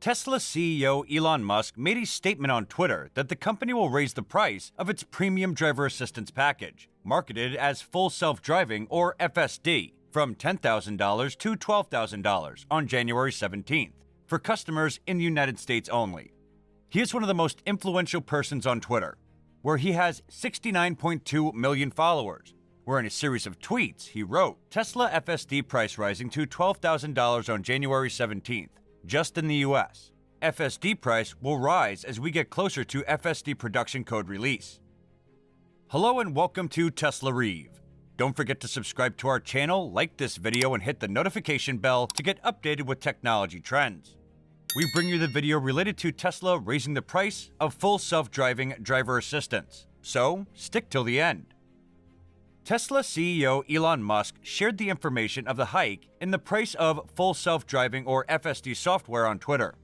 Tesla CEO Elon Musk made a statement on Twitter that the company will raise the price of its premium driver assistance package, marketed as full self-driving or FSD, from $10,000 to $12,000 on January 17th, for customers in the United States only. He is one of the most influential persons on Twitter, where he has 69.2 million followers, where in a series of tweets he wrote, "Tesla FSD price rising to $12,000 on January 17th. Just in the US. FSD price will rise as we get closer to FSD production code release." Hello and welcome to Tesla Reeve. Don't forget to subscribe to our channel, like this video, and hit the notification bell to get updated with technology trends. We bring you the video related to Tesla raising the price of full self-driving driver assistance, so stick till the end. Tesla CEO Elon Musk shared the information of the hike in the price of full self-driving or FSD software on Twitter.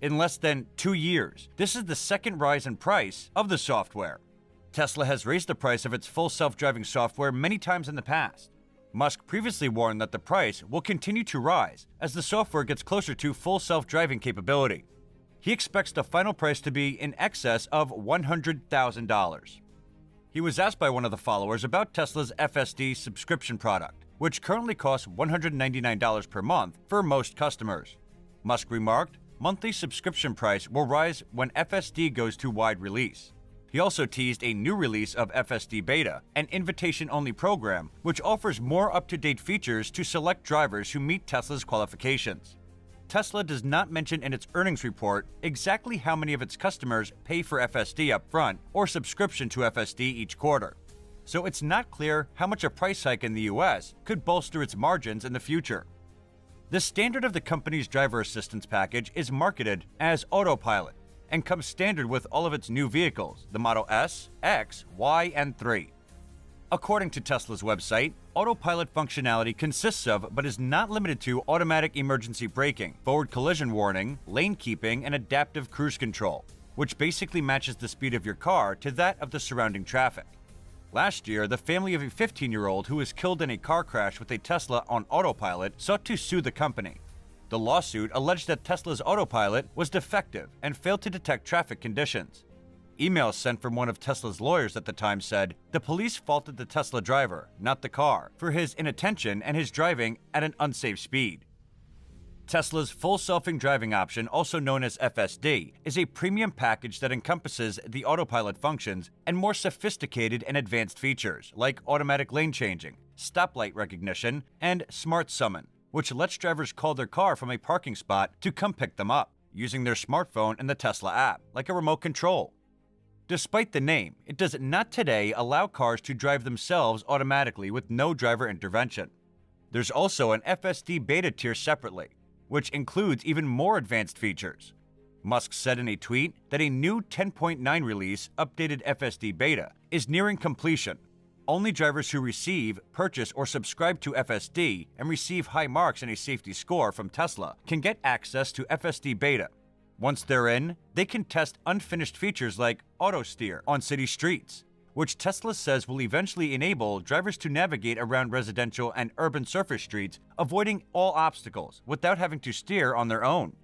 In less than 2 years, this is the second rise in price of the software. Tesla has raised the price of its full self-driving software many times in the past. Musk previously warned that the price will continue to rise as the software gets closer to full self-driving capability. He expects the final price to be in excess of $100,000. He was asked by one of the followers about Tesla's FSD subscription product, which currently costs $199 per month for most customers. Musk remarked, "Monthly subscription price will rise when FSD goes to wide release." He also teased a new release of FSD Beta, an invitation-only program which offers more up-to-date features to select drivers who meet Tesla's qualifications. Tesla does not mention in its earnings report exactly how many of its customers pay for FSD upfront or subscription to FSD each quarter, so it's not clear how much a price hike in the US could bolster its margins in the future. The standard of the company's driver assistance package is marketed as Autopilot and comes standard with all of its new vehicles, the Model S, X, Y, and 3. According to Tesla's website, Autopilot functionality consists of, but is not limited to, automatic emergency braking, forward collision warning, lane keeping, and adaptive cruise control, which basically matches the speed of your car to that of the surrounding traffic. Last year, the family of a 15-year-old who was killed in a car crash with a Tesla on Autopilot sought to sue the company. The lawsuit alleged that Tesla's Autopilot was defective and failed to detect traffic conditions. Emails sent from one of Tesla's lawyers at the time said the police faulted the Tesla driver, not the car, for his inattention and his driving at an unsafe speed. Tesla's full self-driving option, also known as FSD, is a premium package that encompasses the Autopilot functions and more sophisticated and advanced features like automatic lane changing, stoplight recognition, and Smart Summon, which lets drivers call their car from a parking spot to come pick them up, using their smartphone and the Tesla app, like a remote control. Despite the name, it does not today allow cars to drive themselves automatically with no driver intervention. There's also an FSD Beta tier separately, which includes even more advanced features. Musk said in a tweet that a new 10.9 release, updated FSD Beta, is nearing completion. Only drivers who receive, purchase, or subscribe to FSD and receive high marks and a safety score from Tesla can get access to FSD Beta. Once they're in, they can test unfinished features like auto steer on city streets, which Tesla says will eventually enable drivers to navigate around residential and urban surface streets, avoiding all obstacles without having to steer on their own.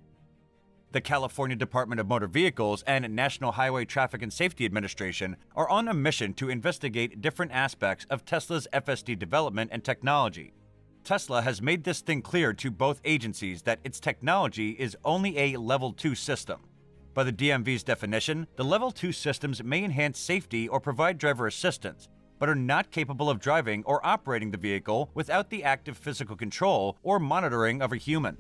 The California Department of Motor Vehicles and National Highway Traffic and Safety Administration are on a mission to investigate different aspects of Tesla's FSD development and technology. Tesla has made this thing clear to both agencies that its technology is only a Level 2 system. By the DMV's definition, the Level 2 systems may enhance safety or provide driver assistance, but are not capable of driving or operating the vehicle without the active physical control or monitoring of a human.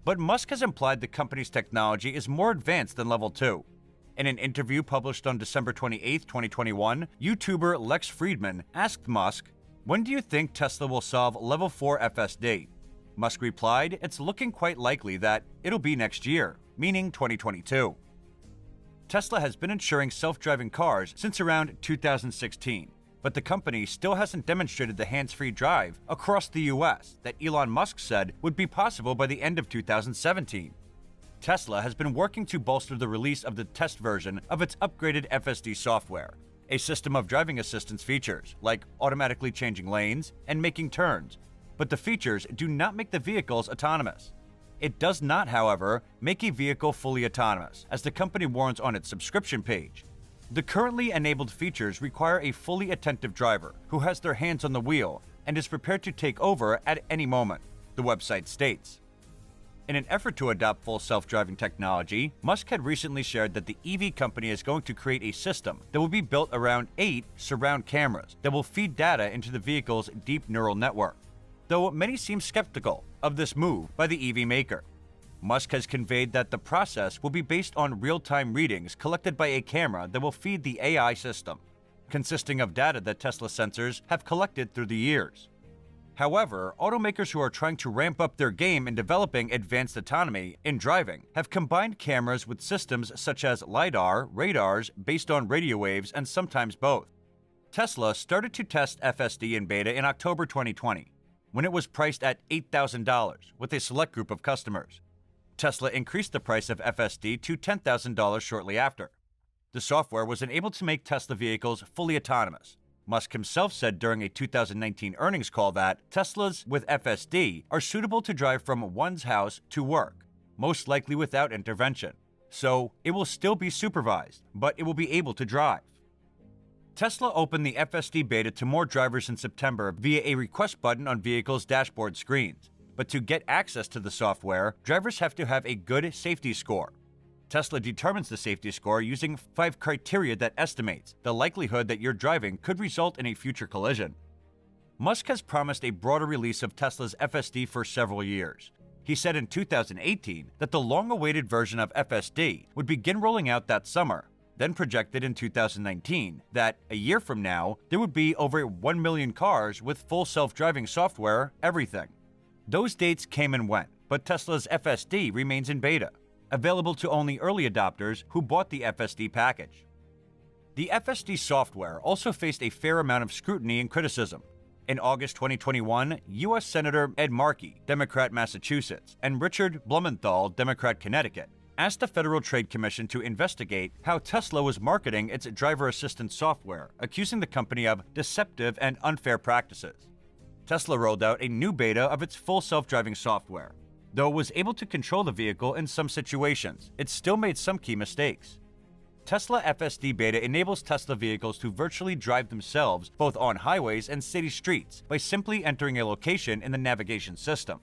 But Musk has implied the company's technology is more advanced than Level 2. In an interview published on December 28, 2021, YouTuber Lex Friedman asked Musk, "When do you think Tesla will solve Level 4 FSD?" Musk replied, "It's looking quite likely that it'll be next year, meaning 2022. Tesla has been insuring self-driving cars since around 2016, but the company still hasn't demonstrated the hands-free drive across the US that Elon Musk said would be possible by the end of 2017. Tesla has been working to bolster the release of the test version of its upgraded FSD software, a system of driving assistance features like automatically changing lanes and making turns, but the features do not make the vehicles autonomous. It does not, however, make a vehicle fully autonomous, as the company warns on its subscription page. The currently enabled features require a fully attentive driver who has their hands on the wheel and is prepared to take over at any moment, the website states. In an effort to adopt full self-driving technology, Musk had recently shared that the EV company is going to create a system that will be built around 8 surround cameras that will feed data into the vehicle's deep neural network. Though many seem skeptical of this move by the EV maker, Musk has conveyed that the process will be based on real-time readings collected by a camera that will feed the AI system, consisting of data that Tesla sensors have collected through the years. However, automakers who are trying to ramp up their game in developing advanced autonomy in driving have combined cameras with systems such as LiDAR, radars based on radio waves, and sometimes both. Tesla started to test FSD in beta in October 2020, when it was priced at $8,000 with a select group of customers. Tesla increased the price of FSD to $10,000 shortly after. The software was enabled to make Tesla vehicles fully autonomous. Musk himself said during a 2019 earnings call that Teslas with FSD are suitable to drive from one's house to work, most likely without intervention. So it will still be supervised, but it will be able to drive. Tesla opened the FSD beta to more drivers in September via a request button on vehicles' dashboard screens. But to get access to the software, drivers have to have a good safety score. Tesla determines the safety score using 5 criteria that estimates the likelihood that your driving could result in a future collision. Musk has promised a broader release of Tesla's FSD for several years. He said in 2018 that the long-awaited version of FSD would begin rolling out that summer, then projected in 2019 that a year from now there would be over 1 million cars with full self-driving software, everything. Those dates came and went, but Tesla's FSD remains in beta, available to only early adopters who bought the FSD package. The FSD software also faced a fair amount of scrutiny and criticism. In August 2021, U.S. Senator Ed Markey, Democrat Massachusetts, and Richard Blumenthal, Democrat Connecticut, asked the Federal Trade Commission to investigate how Tesla was marketing its driver assistance software, accusing the company of deceptive and unfair practices. Tesla rolled out a new beta of its full self-driving software. Though it was able to control the vehicle in some situations, it still made some key mistakes. Tesla FSD beta enables Tesla vehicles to virtually drive themselves both on highways and city streets by simply entering a location in the navigation system.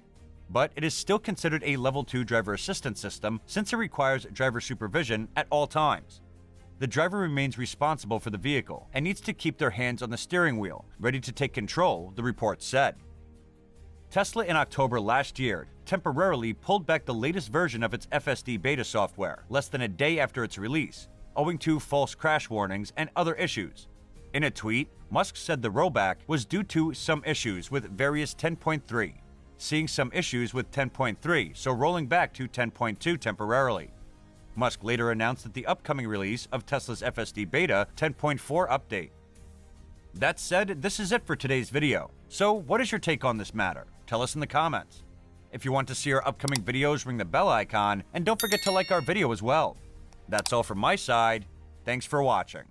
But it is still considered a Level 2 driver assistance system since it requires driver supervision at all times. The driver remains responsible for the vehicle and needs to keep their hands on the steering wheel, ready to take control, the report said. Tesla in October last year temporarily pulled back the latest version of its FSD beta software less than a day after its release, owing to false crash warnings and other issues. In a tweet, Musk said the rollback was due to some issues with various 10.3, seeing some issues with 10.3, so rolling back to 10.2 temporarily. Musk later announced that the upcoming release of Tesla's FSD beta 10.4 update. That said, this is it for today's video. So what is your take on this matter? Tell us in the comments. If you want to see our upcoming videos, ring the bell icon, and don't forget to like our video as well. That's all from my side. Thanks for watching.